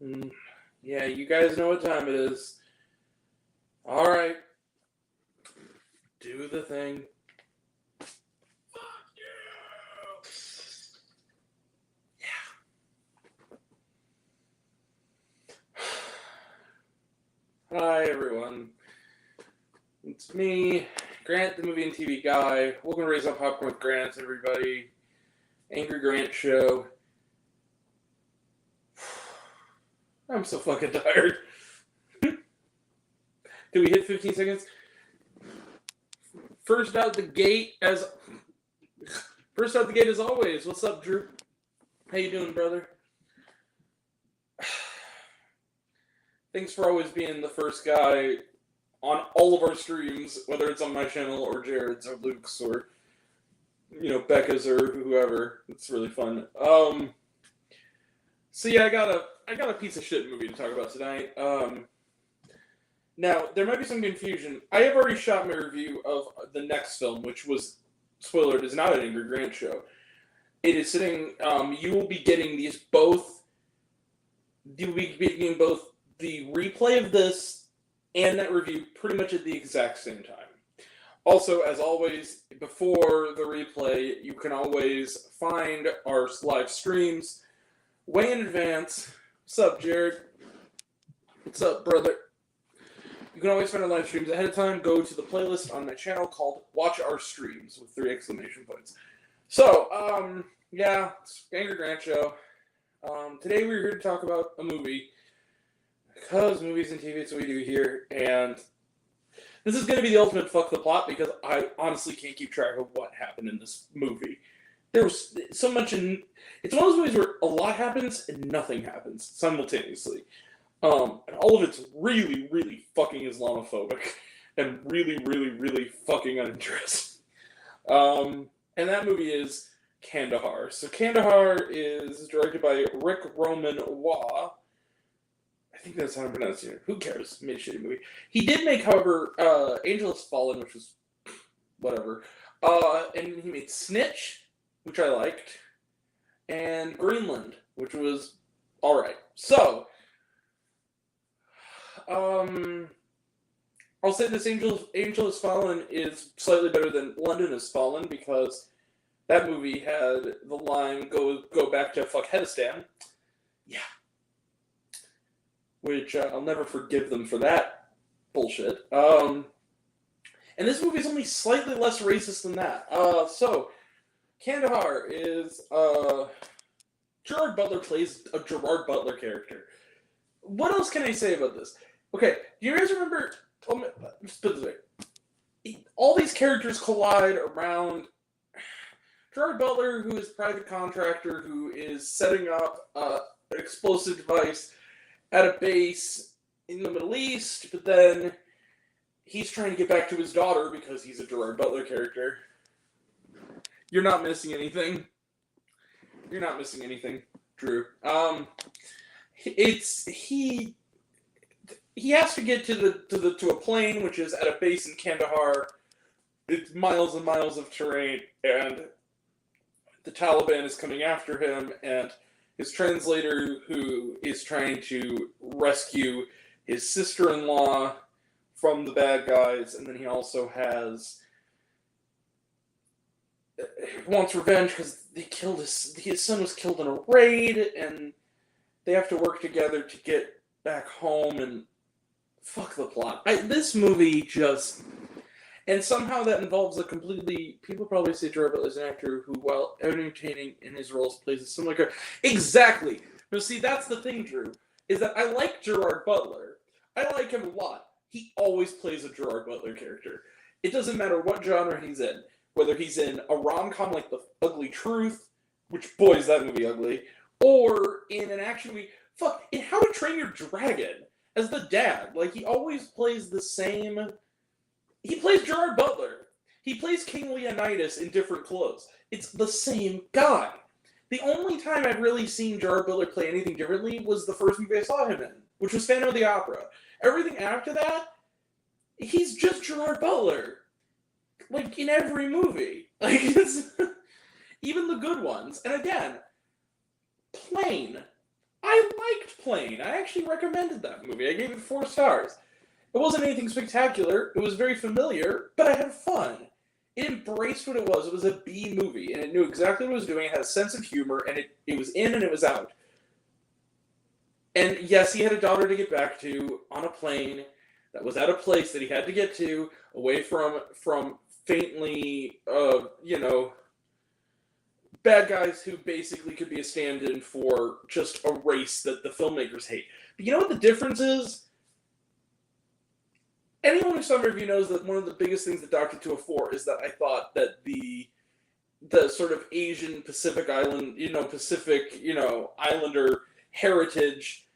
Mm, yeah, you guys know what time it is. Alright, do the thing. Hi, everyone. It's me, Grant, the movie and TV guy. Welcome to Raise Up Popcorn with Grant, everybody. Angry Grant Show. I'm so fucking tired. Did we hit 15 seconds? First out the gate as always. What's up, Drew? How you doing, brother? Thanks for always being the first guy on all of our streams, whether it's on my channel or Jared's or Luke's or Becca's or whoever. It's really fun. So yeah, I got a piece of shit movie to talk about tonight. Now there might be some confusion. I have already shot my review of the next film, which was, spoiler, it is not an Angry Grant show. It is sitting. You will be getting these both. You will be getting both the replay of this and that review pretty much at the exact same time. Also, as always, before the replay, you can always find our live streams way in advance. What's up, Jared? What's up, brother? You can always find our live streams ahead of time. Go to the playlist on my channel called Watch Our Streams with 3 exclamation points. So, yeah, it's Angry Grant Show. Today we're here to talk about a movie. Because movies and TV, it's what we do here. And this is going to be the ultimate fuck the plot because I honestly can't keep track of what happened in this movie. There was so much in... It's one of those movies where a lot happens and nothing happens simultaneously. And all of it's really, really fucking Islamophobic. And really, really, really fucking uninteresting. And that movie is Kandahar. So Kandahar is directed by Rick Roman Waugh. I think that's how I'm pronouncing it. Who cares? Made a shitty movie. He did make, however, Angel Has Fallen, which was whatever. And he made Snitch, which I liked, and Greenland, which was alright. So, I'll say this Angel Has Fallen is slightly better than London Has Fallen because that movie had the line, go back to Fuckheadistan. Yeah. Which I'll never forgive them for that bullshit. And this movie is only slightly less racist than that. So, Kandahar is, Gerard Butler plays a Gerard Butler character. What else can I say about this? Okay, do you guys remember, just put it this way, all these characters collide around Gerard Butler, who is a private contractor, who is setting up an explosive device at a base in the Middle East, but then he's trying to get back to his daughter because he's a Gerard Butler character. You're not missing anything. You're not missing anything, Drew. He has to get to a plane which is at a base in Kandahar. It's miles and miles of terrain, and the Taliban is coming after him, and his translator, who is trying to rescue his sister-in-law from the bad guys, and then he also wants revenge because his son was killed in a raid, and they have to work together to get back home, and fuck the plot. This movie just... And somehow that involves people probably say Gerard Butler is an actor who, while entertaining in his roles, plays a similar character. Exactly! But see, that's the thing, Drew, is that I like Gerard Butler. I like him a lot. He always plays a Gerard Butler character. It doesn't matter what genre he's in. Whether he's in a rom-com like The Ugly Truth, which, boy, is that movie ugly, or in an action movie, in How to Train Your Dragon, as the dad. Like, he always plays the same... He plays Gerard Butler. He plays King Leonidas in different clothes. It's the same guy. The only time I've really seen Gerard Butler play anything differently was the first movie I saw him in, which was Phantom of the Opera. Everything after that, he's just Gerard Butler. Like, in every movie. Like, even the good ones. And again, plain. I liked Plane. I actually recommended that movie. I gave it 4 stars. It wasn't anything spectacular. It was very familiar, but I had fun. It embraced what it was. It was a B movie, and it knew exactly what it was doing. It had a sense of humor, and it was in and it was out. And yes, he had a daughter to get back to on a plane that was at a place that he had to get to, away from faintly, bad guys who basically could be a stand-in for just a race that the filmmakers hate. But you know what the difference is? Anyone who saw my review knows that one of the biggest things that Doctor 204 is that I thought that the sort of Asian Pacific Island, Islander heritage,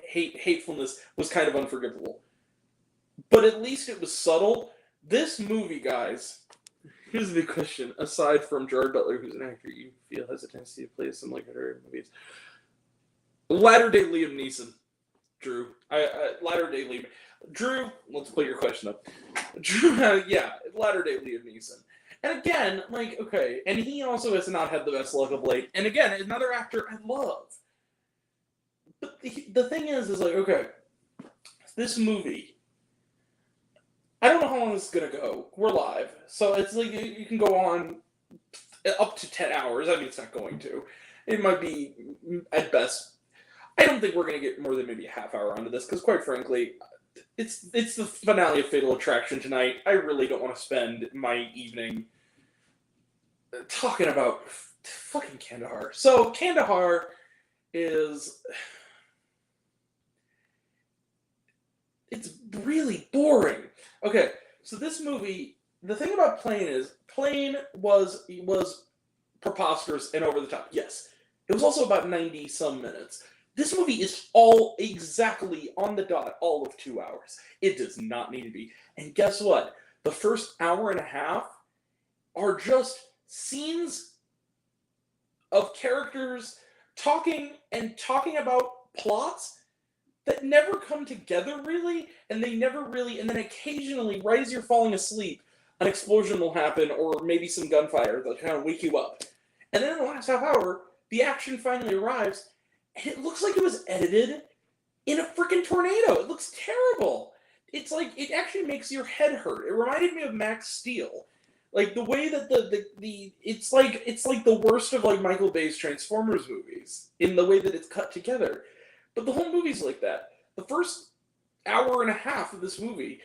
hatefulness was kind of unforgivable. But at least it was subtle. This movie, guys, here's the big question. Aside from Gerard Butler, who's an actor you feel has a tendency to play some like other movies, latter-day Liam Neeson. Drew, latter-day Liam. Drew, let's put your question up. Drew, latter-day Liam Neeson. And again, okay, and he also has not had the best luck of late. And again, another actor I love. But the thing is okay, this movie, I don't know how long this is going to go. We're live. So it's you can go on up to 10 hours. I mean, it's not going to. It might be, at best, I don't think we're going to get more than maybe a half hour onto this, because quite frankly, it's the finale of Fatal Attraction tonight. I really don't want to spend my evening talking about fucking Kandahar. So, Kandahar is... It's really boring. Okay, so this movie, the thing about Plane was preposterous and over the top. Yes. It was also about 90-some minutes. This movie is all exactly on the dot, all of 2 hours. It does not need to be. And guess what? The first hour and a half are just scenes of characters talking about plots that never come together, really, and they never really, and then occasionally, right as you're falling asleep, an explosion will happen, or maybe some gunfire that'll kind of wake you up. And then in the last half hour, the action finally arrives, and it looks like it was edited in a freaking tornado. It looks terrible. It's it actually makes your head hurt. It reminded me of Max Steel. The way that it's like the worst of Michael Bay's Transformers movies in the way that it's cut together. But the whole movie's like that. The first hour and a half of this movie,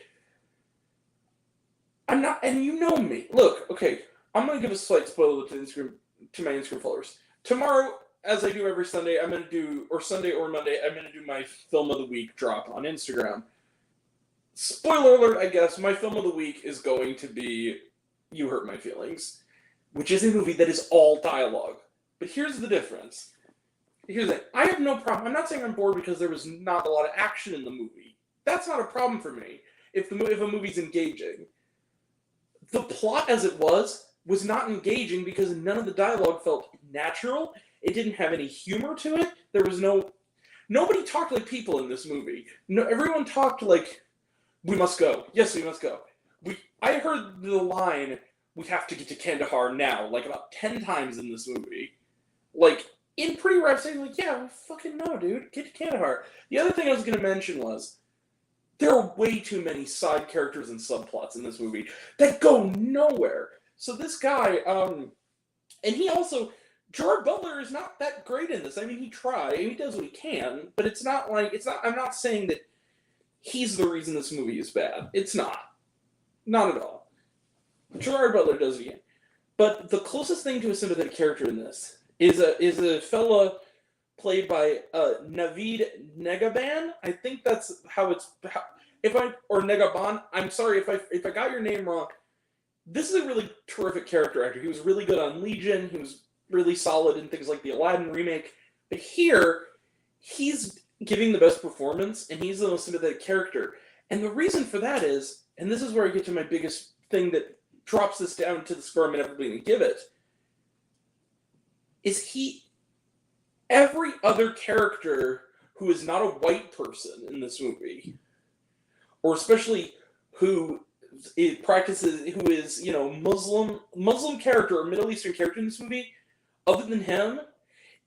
I'm not, and you know me. Look, okay, I'm gonna give a slight spoiler to my Instagram followers. Tomorrow, as I do every Sunday, Sunday or Monday, I'm gonna do my film of the week drop on Instagram. Spoiler alert, I guess, my film of the week is going to be You Hurt My Feelings, which is a movie that is all dialogue. But here's the difference. Here's the thing. I have no problem. I'm not saying I'm bored because there was not a lot of action in the movie. That's not a problem for me if a movie's engaging. The plot as it was not engaging because none of the dialogue felt natural. It didn't have any humor to it. There was nobody talked like people in this movie. No, everyone talked like, we must go. Yes, we must go. I heard the line, we have to get to Kandahar now, about 10 times in this movie. In pretty rough saying, yeah, fucking no, dude. Get to Kandahar. The other thing I was going to mention was, there are way too many side characters and subplots in this movie that go nowhere. So this guy, and he also, Gerard Butler is not that great in this. I mean, he tried, he does what he can, but I'm not saying that he's the reason this movie is bad. It's not. Not at all. Gerard Butler does it again. But the closest thing to a sympathetic character in this is a fella played by Naveed Negaban. I think that's how it's... or Negaban. I'm sorry if I got your name wrong. This is a really terrific character actor. He was really good on Legion. He was really solid in things like the Aladdin remake. But here, he's giving the best performance, and he's the most sympathetic character. And the reason for that is, and this is where I get to my biggest thing that drops this down to the score I'm never going to give it, is every other character who is not a white person in this movie, or especially who is Muslim character or Middle Eastern character in this movie, other than him,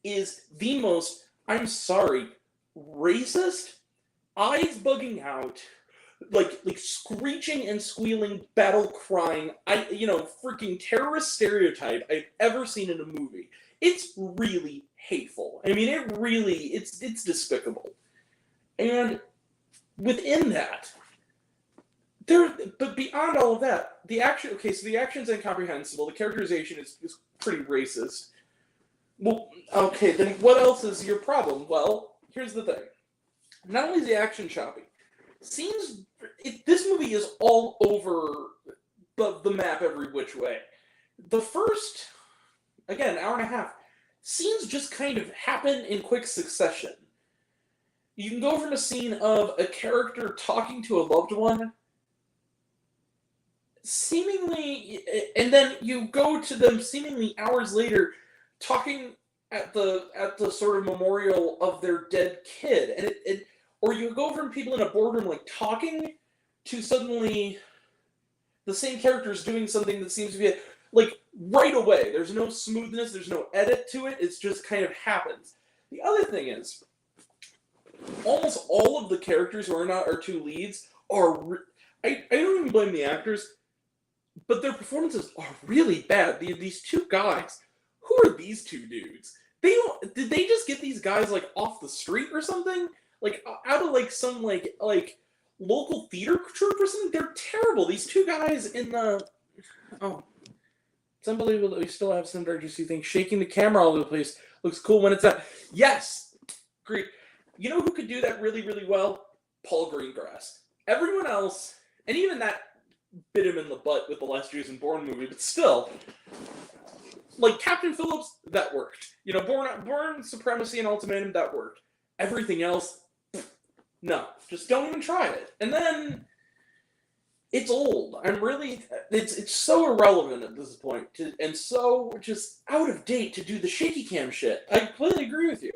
is the most, I'm sorry, racist, eyes bugging out, like screeching and squealing, battle crying, freaking terrorist stereotype I've ever seen in a movie. It's really hateful. I mean, it's despicable. And within that, but beyond all of that, the action's incomprehensible, the characterization is pretty racist. Well, okay, then what else is your problem? Well, here's the thing. Not only is the action choppy, this movie is all over the map every which way. The first, again, hour and a half, scenes just kind of happen in quick succession. You can go from a scene of a character talking to a loved one, seemingly, and then you go to them seemingly hours later talking at the sort of memorial of their dead kid, and or you go from people in a boardroom like talking to suddenly the same characters doing something that seems to be like right away. There's no smoothness, there's no edit to it. It's just kind of happens. The other thing is, almost all of the characters who are not our two leads are. I don't even blame the actors, but their performances are really bad. These two guys. Who are these two dudes? Did they just get these guys like off the street or something? Like out of like some like local theater troupe or something? They're terrible. These two guys in the it's unbelievable that we still have some directors who think shaking the camera all over the place looks cool when it's not. Yes, great. You know who could do that really, really well? Paul Greengrass. Everyone else, and even that bit him in the butt with the Last Jason Bourne movie, but still. Like Captain Phillips, that worked. Bourne Supremacy and Ultimatum, that worked. Everything else, no. Just don't even try it. And then, it's old. It's so irrelevant at this point, and so just out of date to do the shaky cam shit. I completely agree with you.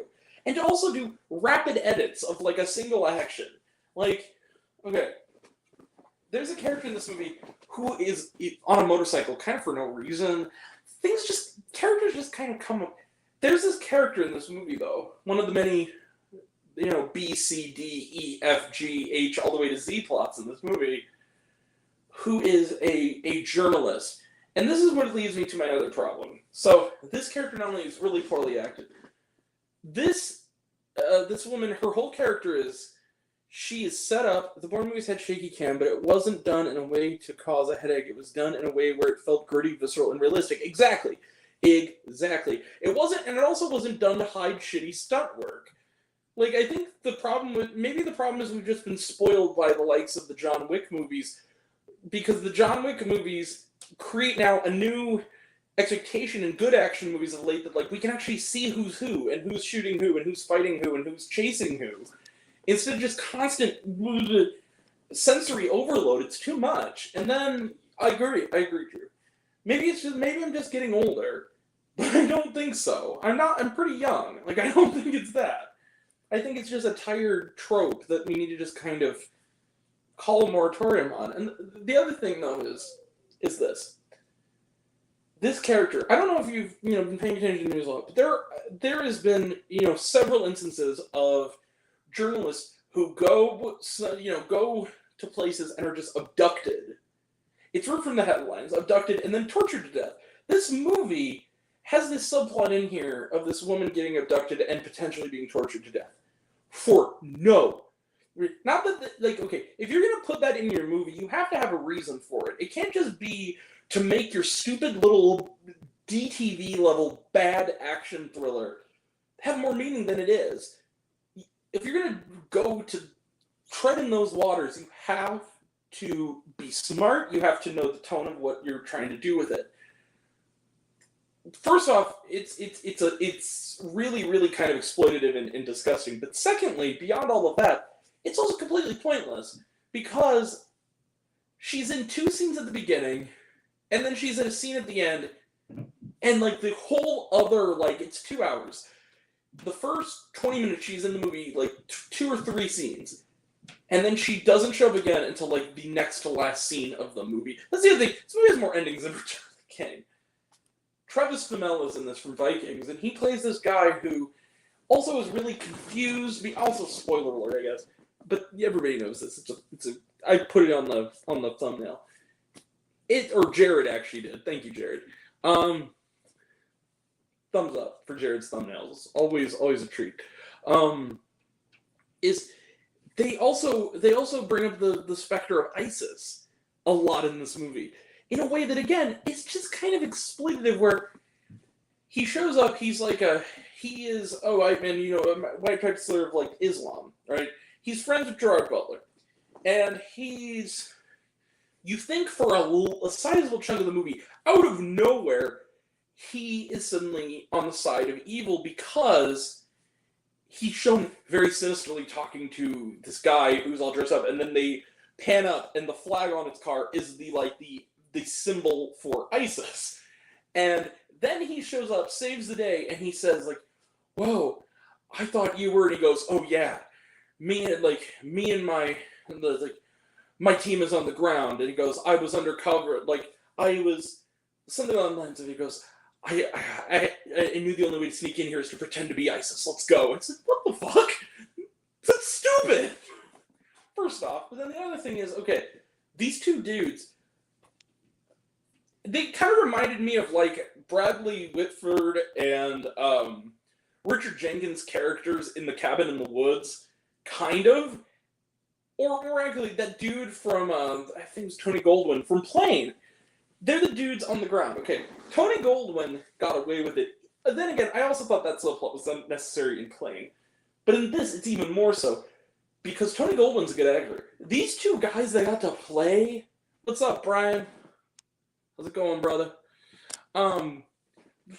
And to also do rapid edits of like a single action. Like, okay, there's a character in this movie who is on a motorcycle kind of for no reason. Characters just kind of come up. There's this character in this movie, though, one of the many, B, C, D, E, F, G, H, all the way to Z plots in this movie, who is a journalist. And this is what leads me to my other problem. So, this character not only is really poorly acted, this woman, her whole character is, she is set up, the Bourne movies had shaky cam, but it wasn't done in a way to cause a headache. It was done in a way where it felt gritty, visceral, and realistic. Exactly. It wasn't, and it also wasn't done to hide shitty stunt work. Like, I think the problem is we've just been spoiled by the likes of the John Wick movies, because the John Wick movies create now a new expectation in good action movies of late that, like, we can actually see who's who, and who's shooting who, and who's fighting who, and who's chasing who. Instead of just constant sensory overload, it's too much. And then, I agree, Drew. Maybe I'm just getting older, but I don't think so. I'm pretty young. Like, I don't think it's that. I think it's just a tired trope that we need to just kind of call a moratorium on. And the other thing, though, is this. This character, I don't know if you've been paying attention to the news a lot, but there has been several instances of journalists who go to places and are just abducted. It's ripped from the headlines, abducted and then tortured to death. This movie has this subplot in here of this woman getting abducted and potentially being tortured to death. Not that, okay, if you're going to put that in your movie, you have to have a reason for it. It can't just be to make your stupid little DTV level bad action thriller have more meaning than it is. If you're going to go to tread in those waters, you have to be smart. You have to know the tone of what you're trying to do with it. First off, it's really, really kind of exploitative and disgusting. But secondly, beyond all of that, it's also completely pointless because she's in two scenes at the beginning, and then she's in a scene at the end, and like the whole other, like, it's 2 hours. The first 20 minutes she's in the movie, like, 2 or 3 scenes. And then she doesn't show up again until, like, the next to last scene of the movie. That's the other thing. This movie has more endings than Return of the King. Travis Fimmel is in this from Vikings, and he plays this guy who also is really confused. Also, spoiler alert, I guess, but everybody knows this. I put it on the thumbnail. Or Jared actually did. Thank you, Jared. Thumbs up for Jared's thumbnails. Always a treat. They also bring up the specter of ISIS a lot in this movie in a way that, again, it's just kind of exploitative. Where he shows up, he's like white type sort of like Islam, right? He's friends with Gerard Butler, and you think for a sizable chunk of the movie, out of nowhere, he is suddenly on the side of evil because he's shown very sinisterly talking to this guy who's all dressed up, and then they pan up, and the flag on his car is the symbol for ISIS. And then he shows up, saves the day, and he says, like, "Whoa, I thought you were," and he goes, "Oh yeah, me and my team is on the ground," and he goes, "I was undercover, like I was something on the lines," and he goes, I knew the only way to sneak in here is to pretend to be ISIS. Let's go. It's like, what the fuck? That's stupid. First off, but then the other thing is, okay, these two dudes, they kind of reminded me of like Bradley Whitford and Richard Jenkins' characters in The Cabin in the Woods, kind of. Or more accurately, that dude from, I think it was Tony Goldwyn from Plane. They're the dudes on the ground. Okay, Tony Goldwyn got away with it. And then again, I also thought that subplot was unnecessary in Plane. But in this, it's even more so. Because Tony Goldwyn's a good actor. These two guys that got to play... What's up, Brian? How's it going, brother? The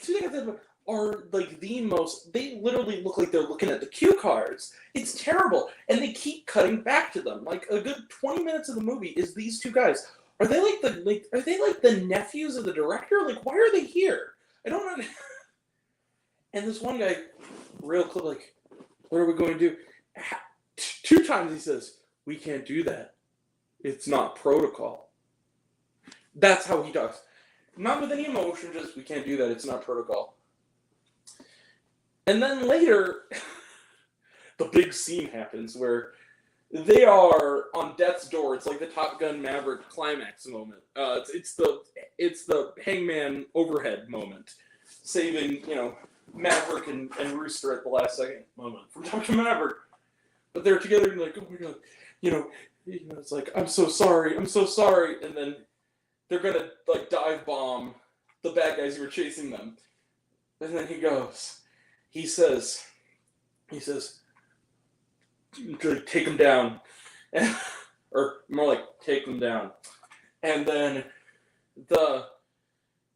two guys that are like the most... They literally look like they're looking at the cue cards. It's terrible. And they keep cutting back to them. Like, a good 20 minutes of the movie is these two guys. Are they like the nephews of the director? Like, why are they here? I don't know. And this one guy, real quick, like, what are we going to do? 2 times he says, "We can't do that. It's not protocol." That's how he talks. Not with any emotion, just, "We can't do that. It's not protocol." And then later, the big scene happens where they are on death's door. It's like the Top Gun Maverick climax moment. It's the Hangman overhead moment, saving Maverick and Rooster at the last second moment from Top Gun Maverick. But they're together and like, "Oh my god, it's like, I'm so sorry," and then they're gonna like dive bomb the bad guys who are chasing them. And then he says, "Take them down," or more like, "Take them down," and then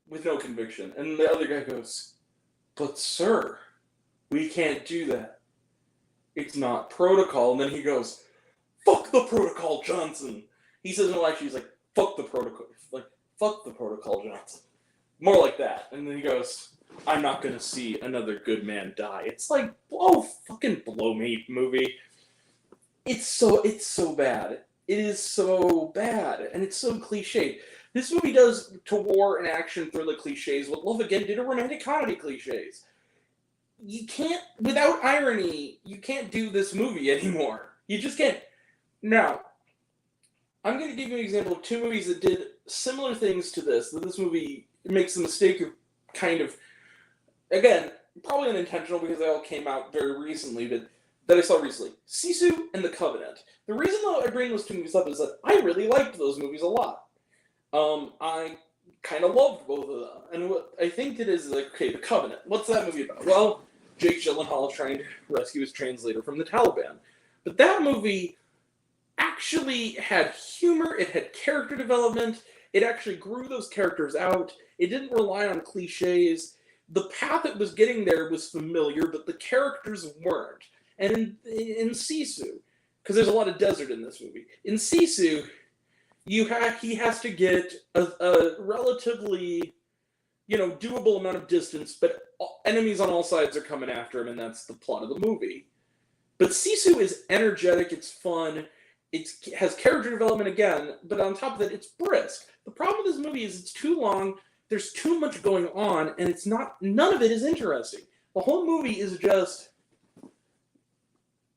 with no conviction, and the other guy goes, "But sir, we can't do that. It's not protocol." And then he goes, "Fuck the protocol, Johnson." He says, "No, actually," he's like, "Fuck the protocol," like, "Fuck the protocol, Johnson." More like that. And then he goes, "I'm not gonna see another good man die." It's like, fucking blow me, movie. It's so bad. It is so bad, and it's so cliched. This movie does to war and action thriller cliches what Love Again did to romantic comedy cliches. You can't, without irony, you can't do this movie anymore. You just can't. Now, I'm going to give you an example of 2 movies that did similar things to this, that this movie makes the mistake of kind of, again, probably unintentional because they all came out very recently, but that I saw recently. Sisu and The Covenant. The reason I bring those 2 movies up is that I really liked those movies a lot. I kind of loved both of them. And what I think it is like, okay, The Covenant. What's that movie about? Well, Jake Gyllenhaal is trying to rescue his translator from the Taliban. But that movie actually had humor, it had character development, it actually grew those characters out, it didn't rely on cliches. The path it was getting there was familiar, but the characters weren't. And in Sisu, because there's a lot of desert in this movie, in Sisu, he has to get a relatively, doable amount of distance, but enemies on all sides are coming after him, and that's the plot of the movie. But Sisu is energetic, it's fun, it has character development again, but on top of that, it's brisk. The problem with this movie is it's too long. there's too much going on, and none of it is interesting. The whole movie is just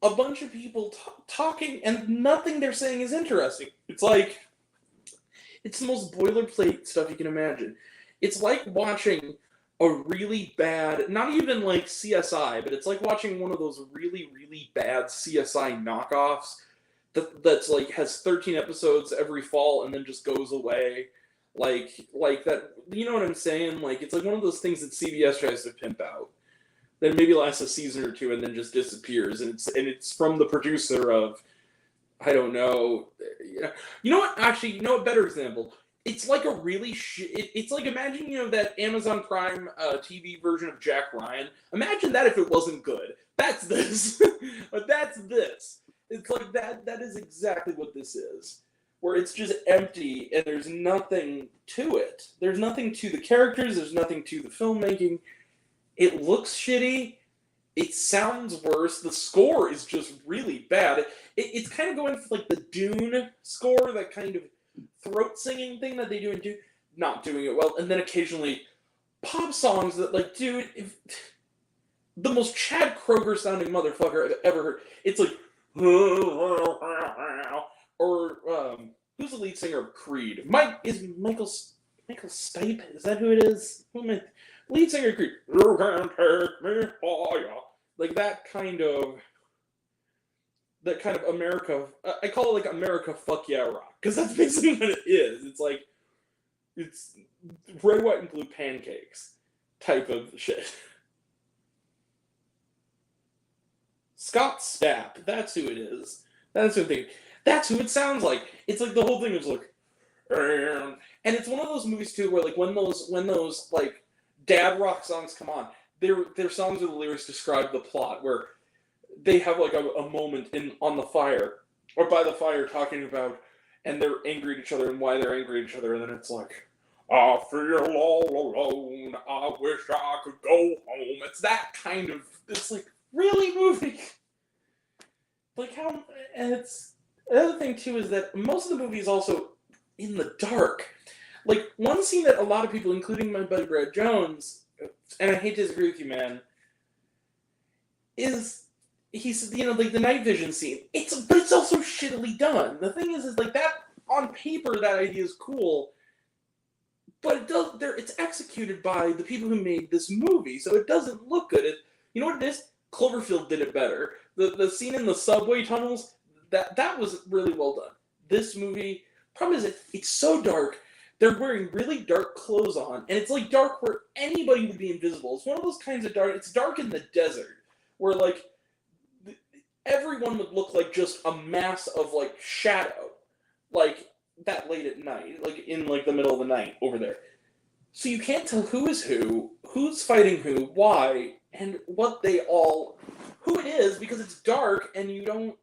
a bunch of people talking, and nothing they're saying is interesting. It's like, it's the most boilerplate stuff you can imagine. It's like watching a really bad, not even like CSI, but it's like watching one of those really, really bad CSI knockoffs that's like has 13 episodes every fall and then just goes away. Like that, you know what I'm saying? Like, it's like one of those things that CBS tries to pimp out. Then maybe lasts a season or two and then just disappears. And it's from the producer of, I don't know. You know what? Actually, you know what? Better example. It's like a really it's like, imagine, that Amazon Prime TV version of Jack Ryan. Imagine that if it wasn't good. That's this. But that's this. It's like that. That is exactly what this is. Where it's just empty and there's nothing to it. There's nothing to the characters. There's nothing to the filmmaking. It looks shitty. It sounds worse. The score is just really bad. It's kind of going for like the Dune score, that kind of throat singing thing that they do in Dune. Not doing it well. And then occasionally pop songs that, like, dude, the most Chad Kroger sounding motherfucker I've ever heard. It's like, or who's the lead singer of Creed? Michael Stipe? Is that who it is? Lead singer of Creed. You can take me higher. Like that kind of America. I call it like America fuck yeah rock, because that's basically what it is. It's like, it's red, white, and blue pancakes type of shit. Scott Stapp, that's who it is. That's who it sounds like. It's like the whole thing is like, and it's one of those movies too where, like, when those like dad rock songs come on, their songs with the lyrics describe the plot, where they have like a moment on the fire or by the fire talking about, and they're angry at each other and why they're angry at each other, and then it's like, I feel all alone, I wish I could go home. It's that kind of, it's like, really, movie? Like, how, and it's, another thing too is that most of the movie is also in the dark. Like, one scene that a lot of people, including my buddy Brad Jones, and I hate to disagree with you, man, is, he's, like the night vision scene. But it's also shittily done. The thing is like, that, on paper, that idea is cool, but it's executed by the people who made this movie, so it doesn't look good. You know what it is? Cloverfield did it better. The scene in the subway tunnels, that was really well done. This movie, problem is it's so dark. They're wearing really dark clothes on, and it's like dark where anybody would be invisible. It's one of those kinds of dark. It's dark in the desert, where like everyone would look like just a mass of like shadow, like that late at night, like in like the middle of the night over there. So you can't tell who is who, who's fighting who, why, and who it is, because it's dark and you don't.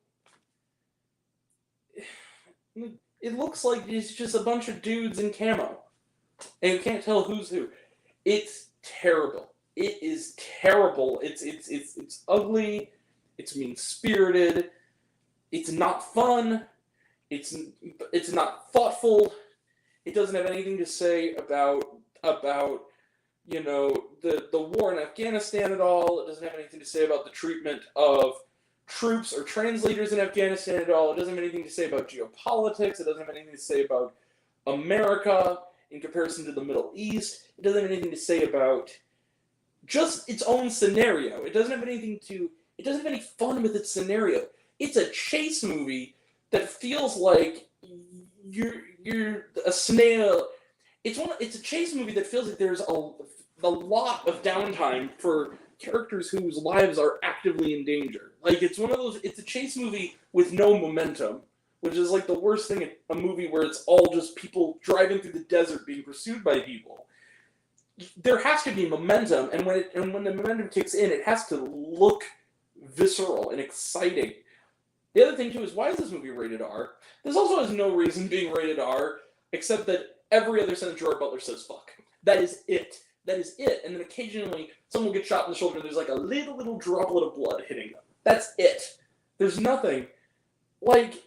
It looks like it's just a bunch of dudes in camo, and you can't tell who's who. It's terrible. It is terrible. It's ugly. It's mean-spirited. It's not fun. It's not thoughtful. It doesn't have anything to say about the war in Afghanistan at all. It doesn't have anything to say about the treatment of troops or translators in Afghanistan at all. It doesn't have anything to say about geopolitics. It doesn't have anything to say about America in comparison to the Middle East. It doesn't have anything to say about just its own scenario. It doesn't have any fun with its scenario. It's a chase movie that feels like you're a snail. It's a chase movie that feels like there's a lot of downtime for characters whose lives are actively in danger. Like, it's a chase movie with no momentum, which is like the worst thing in a movie where it's all just people driving through the desert being pursued by people. There has to be momentum, and when the momentum kicks in, it has to look visceral and exciting. The other thing too is, why is this movie rated R? This also has no reason being rated R, except that every other sentence Gerard Butler says fuck. That is it. That is it. And then occasionally someone will get shot in the shoulder and there's like a little droplet of blood hitting them. That's it. There's nothing. Like,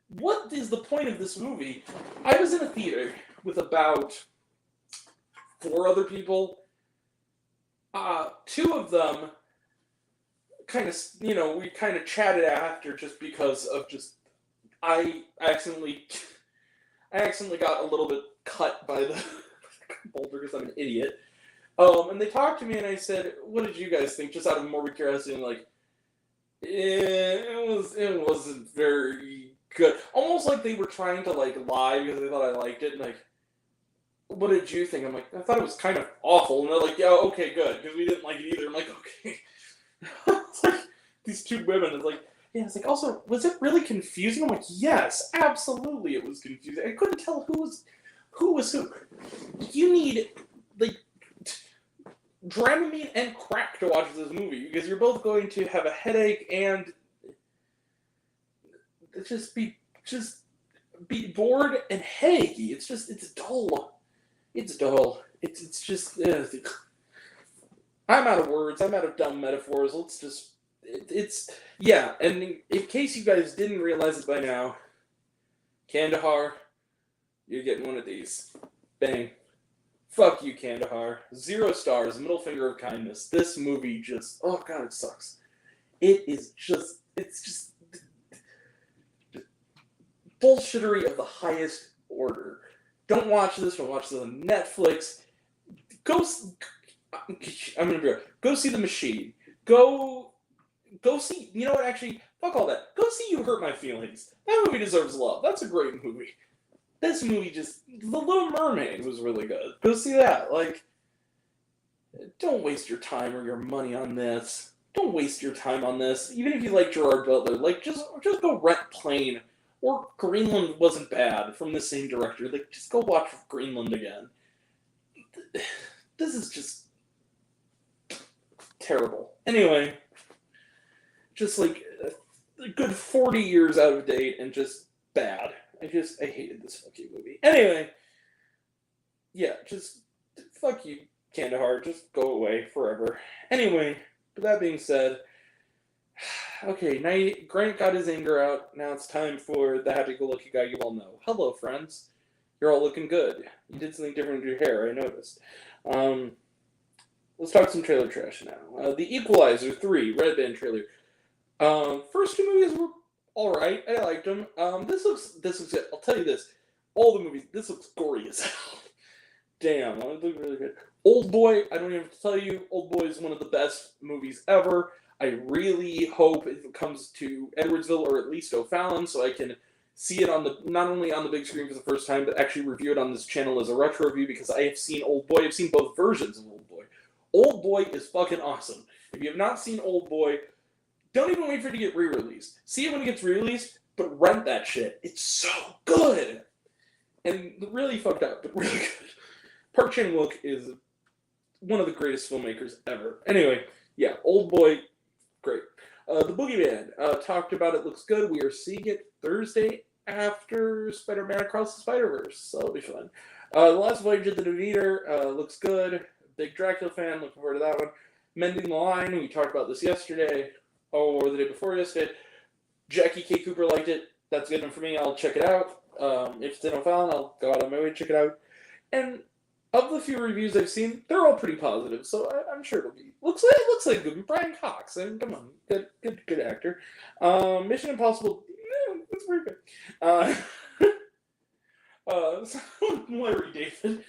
what is the point of this movie? I was in a theater with about 4 other people. 2 of them kind of, we kind of chatted after just because of I accidentally got a little bit cut by the boulder because I'm an idiot. And they talked to me and I said, what did you guys think? Just out of morbid curiosity, and like, it wasn't very good. Almost like they were trying to like lie because they thought I liked it, and like, what did you think? I'm like, I thought it was kind of awful. And they're like, yeah, okay, good, because we didn't like it either. I'm like, okay. It's like, these 2 women, it's like, yeah, it's like, also, was it really confusing? I'm like, yes, absolutely it was confusing. I couldn't tell who was who. You need, like, Dramamine and crack to watch this movie, because you're both going to have a headache and just be bored and headachy. It's dull. It's dull. It's just, I'm out of words. I'm out of dumb metaphors. Let's just, yeah, and in case you guys didn't realize it by now, Kandahar, you're getting one of these. Bang. Fuck you, Kandahar. 0 stars, middle finger of kindness. This movie just, oh god, it sucks. It's just bullshittery of the highest order. Don't watch this. Don't watch this on Netflix. I'm gonna be real. Go see The Machine. Go see. You know what? Actually, fuck all that. Go see You Hurt My Feelings. That movie deserves love. That's a great movie. This movie The Little Mermaid was really good. Go see that. Like, don't waste your time or your money on this. Don't waste your time on this. Even if you like Gerard Butler, like, just go rent Plane. Or Greenland wasn't bad from the same director. Like, just go watch Greenland again. This is just terrible. Anyway, just like a good 40 years out of date and just bad. I hated this fucking movie. Anyway, yeah, just fuck you, Kandahar. Just go away forever. Anyway, with that being said, okay, now Grant got his anger out. Now it's time for the happy-go-lucky guy you all know. Hello, friends. You're all looking good. You did something different with your hair, I noticed. Let's talk some trailer trash now. The Equalizer 3, Red Band trailer. First 2 movies were alright. I liked them. This looks good. I'll tell you this. All the movies, this looks gory as hell. Damn, it looks really good. Old Boy, I don't even have to tell you, Old Boy is one of the best movies ever. I really hope it comes to Edwardsville or at least O'Fallon so I can see it not only on the big screen for the first time, but actually review it on this channel as a retro review, because I have seen Old Boy. I've seen both versions of Old Boy. Old Boy is fucking awesome. If you have not seen Old Boy, don't even wait for it to get re-released. See it when it gets re-released, but rent that shit. It's so good. And really fucked up, but really good. Park Chan-wook is one of the greatest filmmakers ever. Anyway, yeah, Old Boy, great. The Boogeyman, talked about it, looks good. We are seeing it Thursday after Spider-Man Across the Spider-Verse, so it'll be fun. The Last Voyage of the Demeter, looks good. Big Dracula fan, looking forward to that one. Mending the Line, we talked about this yesterday, or the day before yesterday. Jackie K. Cooper liked it. That's good enough for me. I'll check it out. If it's in O'Fallon, I'll go out on my way to check it out. And of the few reviews I've seen, they're all pretty positive, so I'm sure it'll be. It looks like good. Brian Cox, I mean, come on, good actor. Mission Impossible, that's very good. Larry David,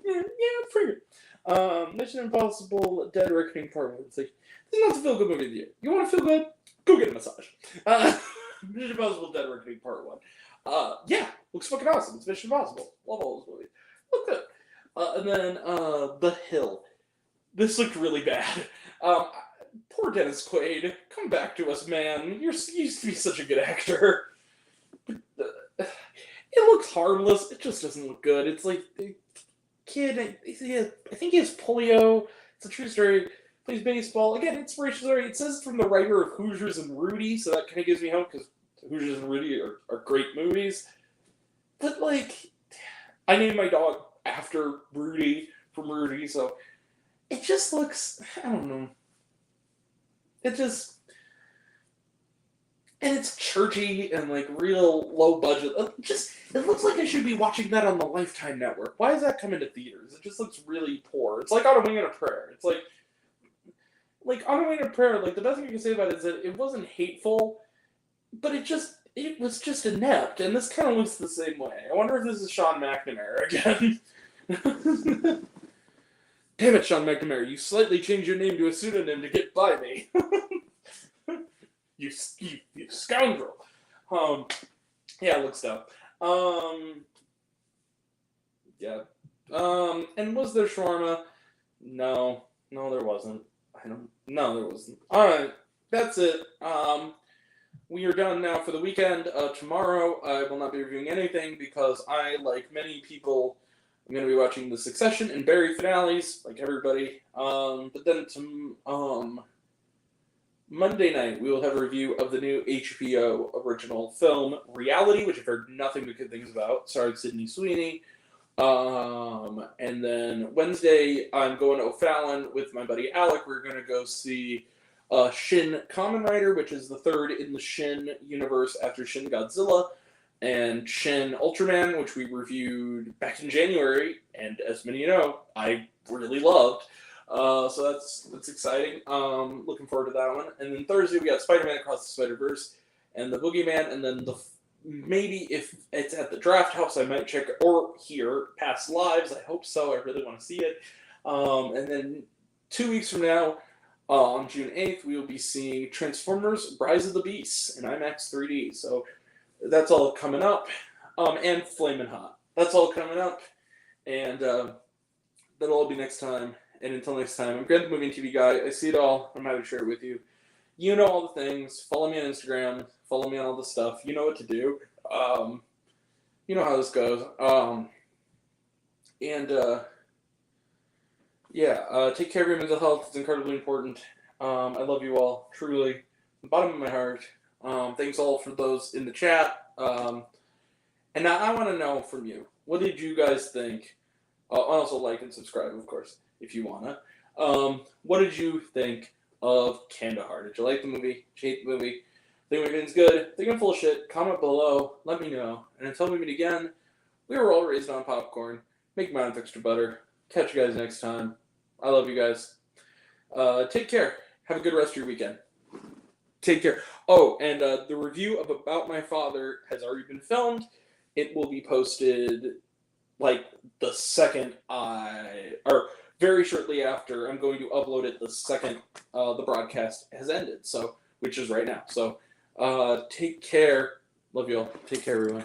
yeah, pretty good. Mission Impossible: Dead Reckoning Part 1. It's like, this is not a feel good movie of the year. You want to feel good? Go get a massage. Mission Impossible: Dead Reckoning Part 1. Yeah, looks fucking awesome. It's Mission Impossible. Love all those movies. Look good. And then The Hill. This looked really bad. Poor Dennis Quaid. Come back to us, man. You used to be such a good actor. It looks harmless. It just doesn't look good. It's like the kid. I think he has polio. It's a true story. Plays baseball. Again, inspiration story. It says it's from the writer of Hoosiers and Rudy, so that kind of gives me hope because Hoosiers and Rudy are great movies. But like, I named my dog after Rudy from Rudy, so it just looks, I don't know. It just, and it's churchy and like real low budget. It looks like I should be watching that on the Lifetime Network. Why is that coming to theaters? It just looks really poor. It's like On a Wing and a Prayer. It's like On a Wing and a Prayer, like, the best thing I can say about it is that it wasn't hateful, but it was just inept, and this kind of looks the same way. I wonder if this is Sean McNamara again. Damn it, Sean McNamara, you slightly changed your name to a pseudonym to get by me. you scoundrel. Yeah, it looks dumb. Yeah. And was there shawarma? No, there wasn't. No, there wasn't. Alright, that's it. We are done now for the weekend. Tomorrow, I will not be reviewing anything because I, like many people, I'm going to be watching The Succession and Barry finales, like everybody. But then Monday night, we will have a review of the new HBO original film, Reality, which I've heard nothing but good things about, starring Sydney Sweeney. And then Wednesday, I'm going to O'Fallon with my buddy Alec. We're going to go see Shin Kamen Rider, which is the third in the Shin universe after Shin Godzilla, and Shin Ultraman, which we reviewed back in January, and as many of you know, I really loved. So that's exciting. Looking forward to that one. And then Thursday we got Spider-Man Across the Spider-Verse and the Boogeyman, and then maybe if it's at the Draft House, I might check it, or hear past lives. I hope so. I really want to see it. And then 2 weeks from now, on June 8th, we will be seeing Transformers: Rise of the Beasts in IMAX 3D. So that's all coming up. And Flamin' Hot. That's all coming up. And that'll all be next time. And until next time, I'm Grant the Movie and TV Guy. I see it all. I'm happy to share it with you. You know all the things. Follow me on Instagram. Follow me on all the stuff. You know what to do. You know how this goes. Take care of your mental health. It's incredibly important. I love you all, truly, from the bottom of my heart. Thanks all for those in the chat. And now I want to know from you, what did you guys think? Also like and subscribe, of course, if you wanna. What did you think of Kandahar? Did you like the movie? Did you hate the movie? Think the movie's good? Think I'm full of shit? Comment below. Let me know. And until we meet again, we were all raised on popcorn. Make mine with extra butter. Catch you guys next time. I love you guys. Take care. Have a good rest of your weekend. Take care. Oh, and the review of About My Father has already been filmed. It will be posted like the second or very shortly after. I'm going to upload it the second the broadcast has ended, so which is right now. So take care. Love you all. Take care, everyone.